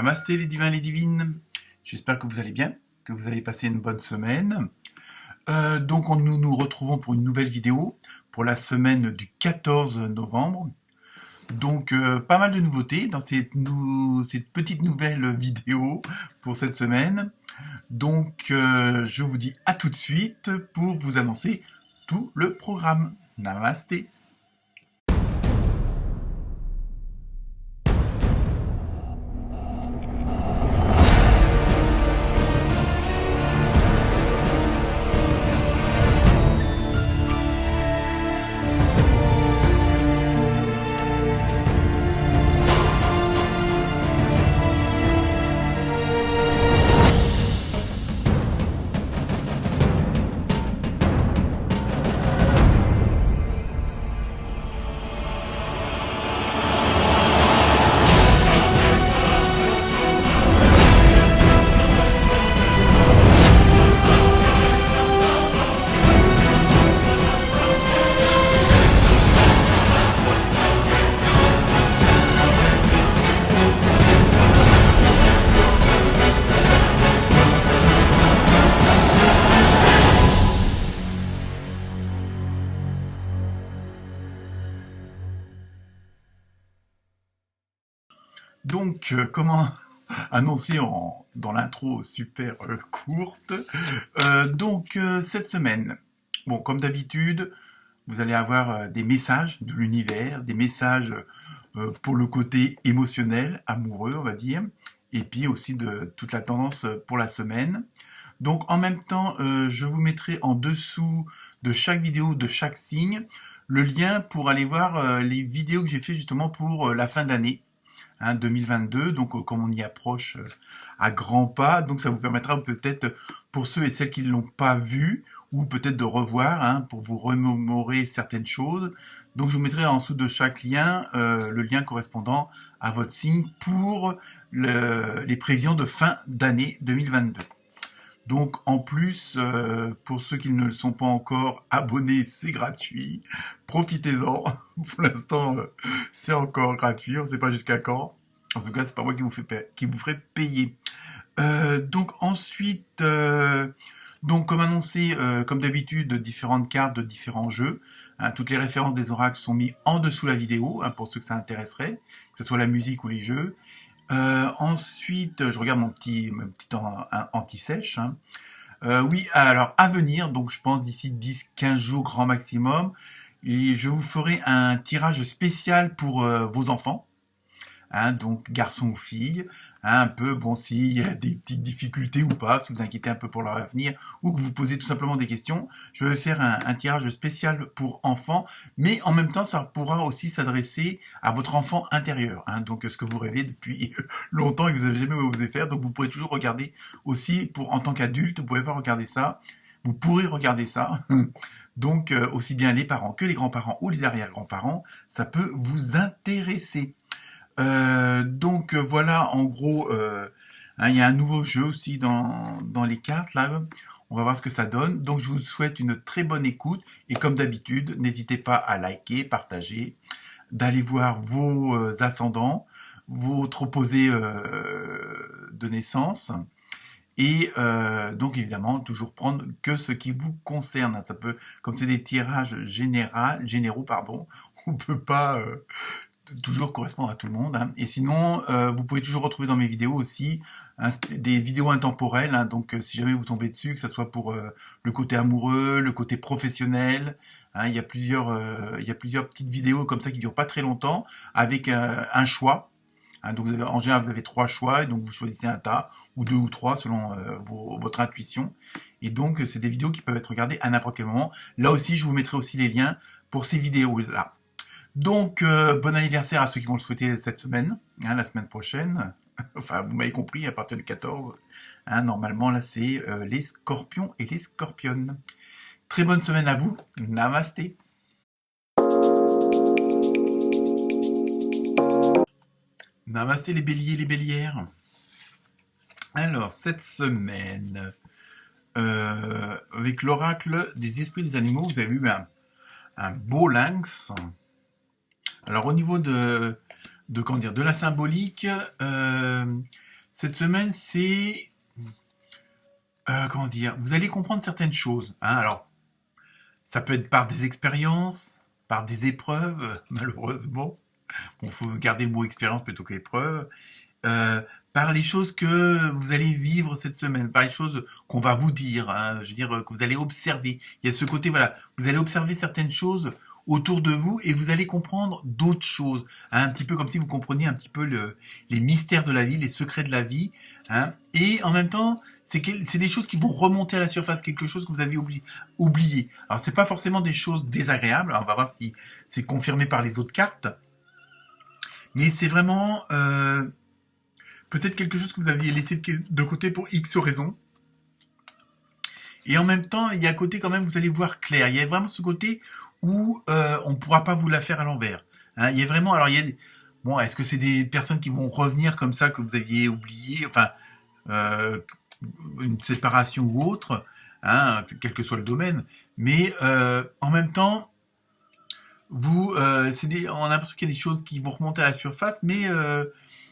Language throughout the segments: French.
Namasté les divins et les divines, j'espère que vous allez bien, que vous avez passé une bonne semaine. Nous nous retrouvons pour une nouvelle vidéo pour la semaine du 14 novembre. Pas mal de nouveautés dans cette petite nouvelle vidéo pour cette semaine. Je vous dis à tout de suite pour vous annoncer tout le programme. Namasté. Comment annoncé dans l'intro super courte. Cette semaine, bon, comme d'habitude, vous allez avoir des messages de l'univers, des messages pour le côté émotionnel, amoureux, on va dire, et puis aussi de toute la tendance pour la semaine. Donc, en même temps, je vous mettrai en dessous de chaque vidéo, de chaque signe, le lien pour aller voir les vidéos que j'ai fait justement pour la fin d'année. 2022, comme on y approche à grands pas, donc ça vous permettra peut-être pour ceux et celles qui ne l'ont pas vu, ou peut-être de revoir, pour vous remémorer certaines choses. Donc je vous mettrai en dessous de chaque lien le lien correspondant à votre signe pour les prévisions de fin d'année 2022. Donc en plus, pour ceux qui ne le sont pas encore abonnés, c'est gratuit. Profitez-en. Pour l'instant, c'est encore gratuit. On ne sait pas jusqu'à quand. En tout cas, c'est pas moi qui vous ferai payer. Comme annoncé, comme d'habitude, différentes cartes de différents jeux. Toutes les références des oracles sont mises en dessous la vidéo, pour ceux que ça intéresserait, que ce soit la musique ou les jeux. Ensuite, je regarde mon petit anti-sèche. Oui, alors à venir, donc je pense d'ici 10-15 jours grand maximum, et je vous ferai un tirage spécial pour vos enfants, donc garçons ou filles, un peu, bon, s'il y a des petites difficultés ou pas, si vous inquiétez un peu pour leur avenir, ou que vous posez tout simplement des questions, je vais faire un tirage spécial pour enfants, mais en même temps, ça pourra aussi s'adresser à votre enfant intérieur, donc ce que vous rêvez depuis longtemps et que vous n'avez jamais osé faire, donc vous pourrez toujours regarder aussi, en tant qu'adulte, vous ne pouvez pas regarder ça, vous pourrez regarder ça, donc aussi bien les parents que les grands-parents ou les arrière-grands-parents, ça peut vous intéresser. Voilà, en gros, il y a un nouveau jeu aussi dans les cartes, là. On va voir ce que ça donne. Donc, je vous souhaite une très bonne écoute. Et comme d'habitude, n'hésitez pas à liker, partager, d'aller voir vos ascendants, votre opposé de naissance. Et évidemment, toujours prendre que ce qui vous concerne. Ça peut, comme c'est des tirages généraux, on peut pas toujours correspondre à tout le monde. Et sinon, vous pouvez toujours retrouver dans mes vidéos aussi des vidéos intemporelles. Si jamais vous tombez dessus, que ce soit pour le côté amoureux, le côté professionnel, il y a plusieurs petites vidéos comme ça qui durent pas très longtemps, avec un choix. En général, vous avez 3 choix, et donc vous choisissez un tas, ou 2 ou 3 selon votre intuition. Et donc, c'est des vidéos qui peuvent être regardées à n'importe quel moment. Là aussi, je vous mettrai aussi les liens pour ces vidéos-là. Bon anniversaire à ceux qui vont le souhaiter cette semaine, la semaine prochaine. Enfin, vous m'avez compris, à partir du 14. Normalement, là, c'est les scorpions et les scorpionnes. Très bonne semaine à vous. Namasté. Namasté les béliers et les bélières. Alors, cette semaine, avec l'oracle des esprits des animaux, vous avez eu un beau lynx. Alors, au niveau de la symbolique, Cette semaine, c'est... comment dire? Vous allez comprendre certaines choses, hein. Alors, ça peut être par des expériences, par des épreuves, malheureusement. Bon, faut garder le mot expérience plutôt qu'épreuve. Euh, Par les choses que vous allez vivre cette semaine, par les choses qu'on va vous dire, hein, je veux dire que vous allez observer. Il y a ce côté, voilà, vous allez observer certaines choses autour de vous et vous allez comprendre d'autres choses, hein, un petit peu comme si vous compreniez un petit peu les mystères de la vie, les secrets de la vie, hein, et en même temps, c'est des choses qui vont remonter à la surface, quelque chose que vous avez oublié. Alors c'est pas forcément des choses désagréables, on va voir si c'est confirmé par les autres cartes, mais c'est vraiment peut-être quelque chose que vous aviez laissé de côté pour X raisons. Et en même temps, il y a un côté quand même, vous allez voir clair. Il y a vraiment ce côté où on ne pourra pas vous la faire à l'envers. Hein, il y a vraiment, alors il y a, bon, est-ce que c'est des personnes qui vont revenir comme ça que vous aviez oublié, enfin, euh, une séparation ou autre, hein, quel que soit le domaine. Mais en même temps, on a l'impression qu'il y a des choses qui vont remonter à la surface, mais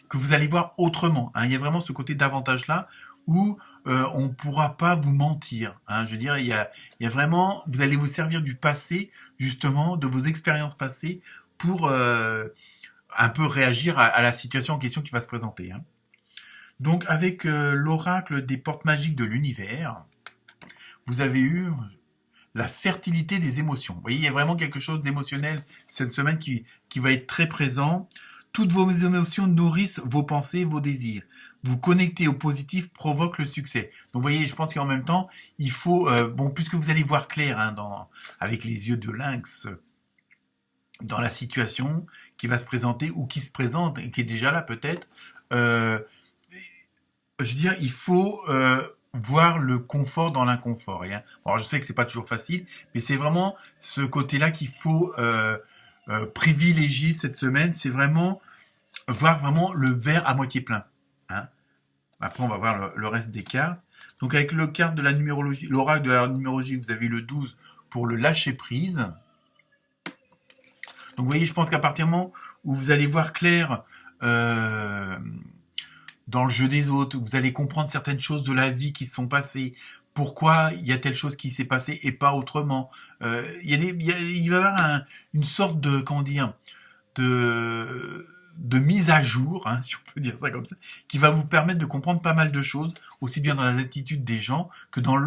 que vous allez voir autrement, hein. Il y a vraiment ce côté d'avantage là où on ne pourra pas vous mentir, hein. Je veux dire, il y a vraiment, vous allez vous servir du passé, justement, de vos expériences passées pour un peu réagir à la situation en question qui va se présenter, hein. Donc, avec l'oracle des portes magiques de l'univers, vous avez eu la fertilité des émotions. Vous voyez, il y a vraiment quelque chose d'émotionnel cette semaine qui va être très présent. Toutes vos émotions nourrissent vos pensées, vos désirs. Vous connecter au positif provoque le succès. Donc, vous voyez, je pense qu'en même temps, il faut, bon, puisque vous allez voir clair, hein, avec les yeux de lynx, dans la situation qui va se présenter ou qui se présente et qui est déjà là peut-être, je veux dire, il faut voir le confort dans l'inconfort. Hein. Bon, alors, je sais que c'est pas toujours facile, mais c'est vraiment ce côté-là qu'il faut privilégier cette semaine. C'est vraiment voir vraiment le verre à moitié plein. Hein. Après, on va voir le reste des cartes. Donc, avec le carte de la numérologie, l'oracle de la numérologie, vous avez le 12 pour le lâcher prise. Donc, vous voyez, je pense qu'à partir du moment où vous allez voir clair dans le jeu des autres, vous allez comprendre certaines choses de la vie qui se sont passées, pourquoi il y a telle chose qui s'est passée et pas autrement. Il va y avoir une sorte de, comment dire, de mise à jour, hein, si on peut dire ça comme ça, qui va vous permettre de comprendre pas mal de choses, aussi bien dans la attitude des gens que dans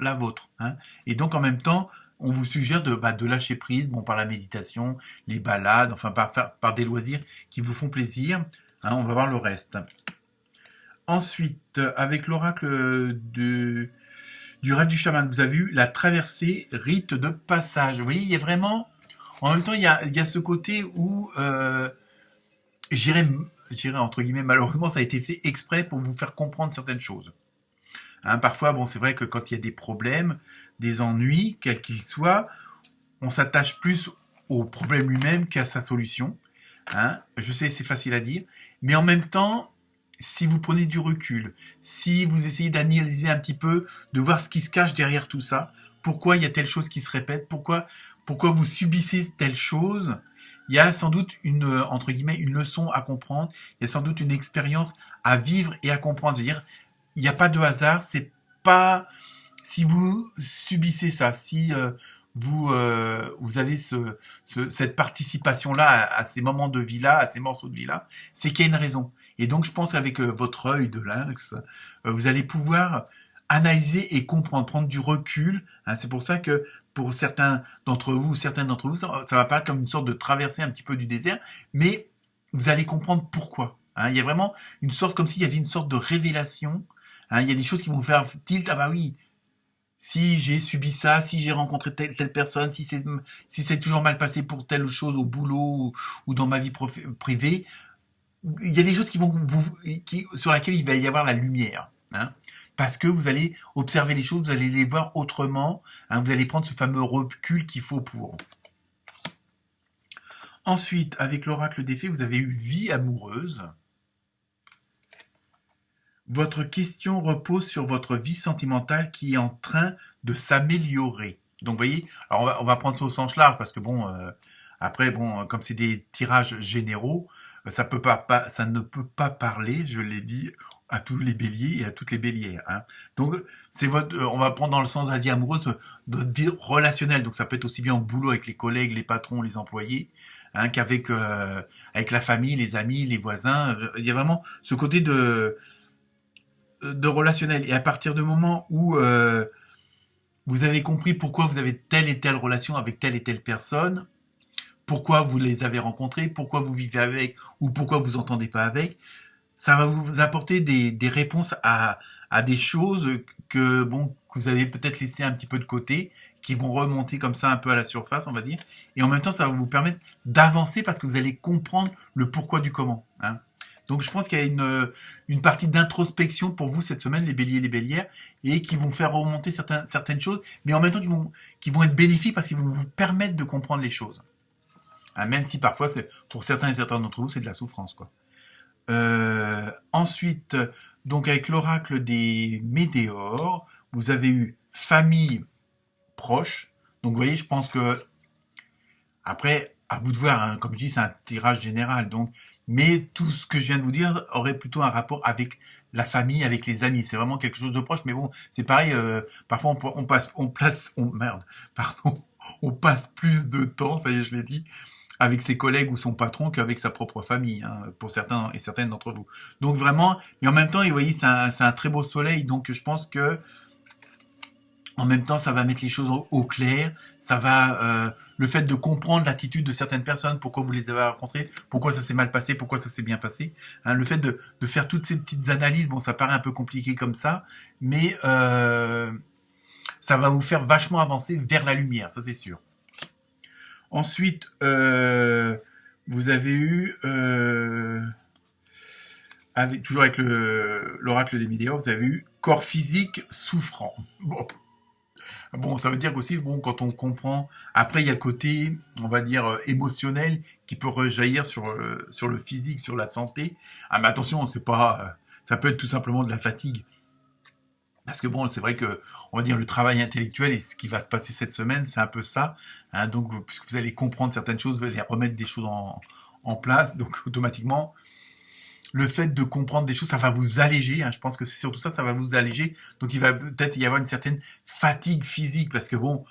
la vôtre. Hein. Et donc en même temps, on vous suggère de lâcher prise, bon, par la méditation, les balades, enfin par des loisirs qui vous font plaisir. Hein, on va voir le reste. Ensuite, avec l'oracle du rêve du chaman, vous avez vu la traversée, rite de passage. Vous voyez, il y a vraiment... En même temps, il y a ce côté où, j'irais entre guillemets, malheureusement, ça a été fait exprès pour vous faire comprendre certaines choses. Hein, parfois, bon, c'est vrai que quand il y a des problèmes, des ennuis, quels qu'ils soient, on s'attache plus au problème lui-même qu'à sa solution. Hein. Je sais, c'est facile à dire, mais en même temps, si vous prenez du recul, si vous essayez d'analyser un petit peu, de voir ce qui se cache derrière tout ça, pourquoi il y a telle chose qui se répète, pourquoi vous subissez telle chose, il y a sans doute entre guillemets, une leçon à comprendre, il y a sans doute une expérience à vivre et à comprendre. C'est-à-dire, il n'y a pas de hasard, c'est pas, si vous subissez ça, si vous avez cette participation-là à ces moments de vie-là, à ces morceaux de vie-là, c'est qu'il y a une raison. Et donc, je pense qu'avec votre œil de lynx, vous allez pouvoir analyser et comprendre, prendre du recul. Hein, c'est pour ça que pour certains d'entre vous, ça va paraître comme une sorte de traversée un petit peu du désert, mais vous allez comprendre pourquoi. Hein, il y a vraiment une sorte, comme s'il y avait une sorte de révélation. Hein, il y a des choses qui vont vous faire tilt, ah bah oui, si j'ai subi ça, si j'ai rencontré telle personne, si c'est toujours mal passé pour telle chose au boulot ou dans ma vie privée, il y a des choses sur lesquelles il va y avoir la lumière. Hein, parce que vous allez observer les choses, vous allez les voir autrement, hein, vous allez prendre ce fameux recul qu'il faut pour. Ensuite, avec l'oracle des fées, vous avez eu vie amoureuse. Votre question repose sur votre vie sentimentale qui est en train de s'améliorer. Donc, vous voyez, alors on va prendre ça au sens large parce que bon, après, bon, comme c'est des tirages généraux, Ça ne peut pas parler, je l'ai dit, à tous les béliers et à toutes les bélières, hein. Donc, on va prendre dans le sens de la vie amoureuse, de vie relationnelle. Donc, ça peut être aussi bien au boulot avec les collègues, les patrons, les employés, hein, qu'avec avec la famille, les amis, les voisins. Il y a vraiment ce côté de relationnel. Et à partir du moment où vous avez compris pourquoi vous avez telle et telle relation avec telle et telle personne, pourquoi vous les avez rencontrés, pourquoi vous vivez avec ou pourquoi vous entendez pas avec, ça va vous apporter des réponses à des choses que vous avez peut-être laissé un petit peu de côté, qui vont remonter comme ça un peu à la surface, on va dire. Et en même temps, ça va vous permettre d'avancer parce que vous allez comprendre le pourquoi du comment, hein. Donc je pense qu'il y a une partie d'introspection pour vous cette semaine, les béliers et les bélières, et qui vont faire remonter certaines choses, mais en même temps qui vont être bénéfiques parce qu'ils vont vous permettre de comprendre les choses. Hein, même si parfois, pour certains et certains d'entre vous, c'est de la souffrance, quoi. Ensuite, donc avec l'oracle des météores, vous avez eu famille proche. Donc vous voyez, je pense que après, à vous de voir, hein, comme je dis, c'est un tirage général. Donc, mais tout ce que je viens de vous dire aurait plutôt un rapport avec la famille, avec les amis. C'est vraiment quelque chose de proche. Mais bon, c'est pareil. Parfois, pardon, on passe plus de temps, ça y est, je l'ai dit, avec ses collègues ou son patron qu'avec sa propre famille, hein, pour certains et certaines d'entre vous. Donc vraiment, mais en même temps, vous voyez, c'est un très beau soleil. Donc je pense que en même temps, ça va mettre les choses au clair. Ça va, le fait de comprendre l'attitude de certaines personnes, pourquoi vous les avez rencontrées, pourquoi ça s'est mal passé, pourquoi ça s'est bien passé. Hein, le fait de faire toutes ces petites analyses, bon, ça paraît un peu compliqué comme ça, mais ça va vous faire vachement avancer vers la lumière, ça c'est sûr. Ensuite, vous avez eu, toujours avec l'oracle des météores, vous avez eu corps physique souffrant. Bon, ça veut dire qu'aussi, bon, quand on comprend, après il y a le côté, on va dire, émotionnel qui peut rejaillir sur le physique, sur la santé. Ah, mais attention, c'est pas, ça peut être tout simplement de la fatigue. Parce que bon, c'est vrai que, on va dire, le travail intellectuel et ce qui va se passer cette semaine, c'est un peu ça, hein. Donc, puisque vous allez comprendre certaines choses, vous allez remettre des choses en place, donc automatiquement, le fait de comprendre des choses, ça va vous alléger, hein. Je pense que c'est surtout ça, ça va vous alléger. Donc, il va peut-être y avoir une certaine fatigue physique, parce que bon,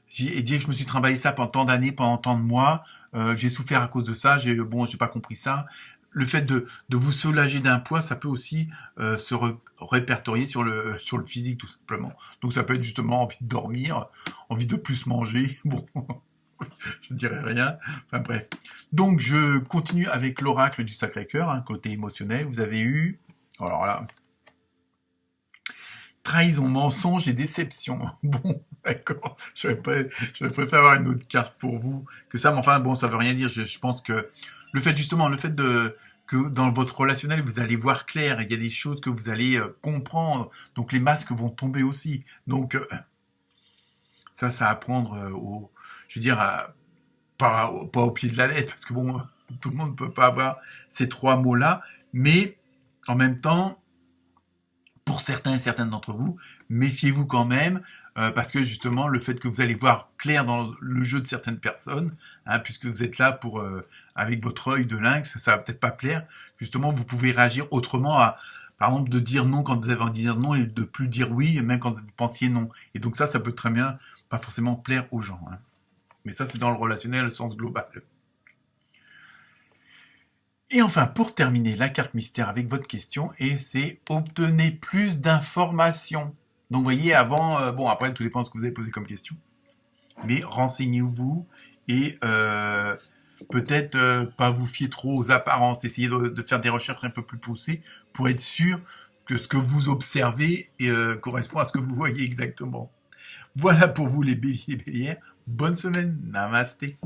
j'ai dit que je me suis travaillé ça pendant tant d'années, pendant tant de mois, j'ai souffert à cause de ça, j'ai pas compris ça. Le fait de vous soulager d'un poids, ça peut aussi répertorier sur le physique, tout simplement. Donc ça peut être justement envie de dormir, envie de plus manger. Bon, je ne dirais rien. Enfin bref. Donc je continue avec l'oracle du Sacré-Cœur, hein, côté émotionnel. Vous avez eu, alors là, trahison, mensonge et déception. Bon, d'accord. Je préfère avoir une autre carte pour vous que ça, mais enfin bon, ça veut rien dire. Je pense que le fait que dans votre relationnel, vous allez voir clair, il y a des choses que vous allez comprendre, donc les masques vont tomber aussi. Donc ça à prendre je veux dire, pas au pied de la lettre, parce que bon, tout le monde ne peut pas avoir ces trois mots-là, mais en même temps, pour certains et certaines d'entre vous, méfiez-vous quand même, parce que justement, le fait que vous allez voir clair dans le jeu de certaines personnes, hein, puisque vous êtes là pour avec votre œil de lynx, ça va peut-être pas plaire. Justement, vous pouvez réagir autrement par exemple, de dire non quand vous avez envie de dire non et de plus dire oui, même quand vous pensiez non. Et donc ça peut très bien pas forcément plaire aux gens, hein. Mais ça, c'est dans le relationnel, le sens global. Et enfin, pour terminer, la carte mystère avec votre question, et c'est obtenez plus d'informations. Donc, vous voyez, avant, bon, après, tout dépend de ce que vous avez posé comme question, mais renseignez-vous et peut-être pas vous fier trop aux apparences, essayez de faire des recherches un peu plus poussées pour être sûr que ce que vous observez correspond à ce que vous voyez exactement. Voilà pour vous les béliers et bélières. Bonne semaine. Namasté.